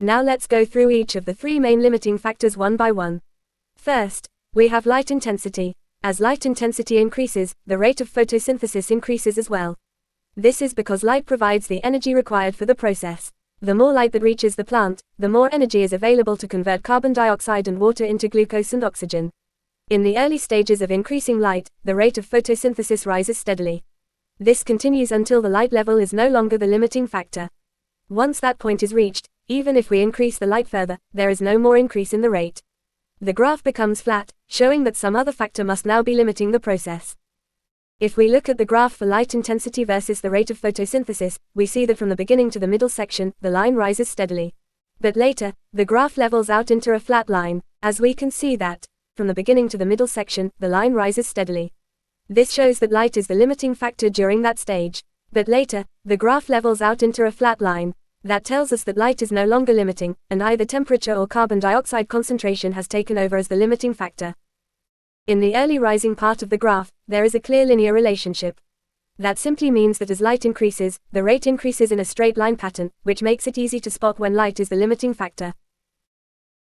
Now let's go through each of the three main limiting factors one by one. First, we have light intensity. As light intensity increases, the rate of photosynthesis increases as well. This is because light provides the energy required for the process. The more light that reaches the plant, the more energy is available to convert carbon dioxide and water into glucose and oxygen. In the early stages of increasing light, the rate of photosynthesis rises steadily. This continues until the light level is no longer the limiting factor. Once that point is reached, even if we increase the light further, there is no more increase in the rate. The graph becomes flat, showing that some other factor must now be limiting the process. If we look at the graph for light intensity versus the rate of photosynthesis, we see that from the beginning to the middle section, the line rises steadily. But later, the graph levels out into a flat line, as we can see that, from the beginning to the middle section, the line rises steadily. This shows that light is the limiting factor during that stage. But later, the graph levels out into a flat line. That tells us that light is no longer limiting, and either temperature or carbon dioxide concentration has taken over as the limiting factor. In the early rising part of the graph, there is a clear linear relationship. That simply means that as light increases, the rate increases in a straight line pattern, which makes it easy to spot when light is the limiting factor.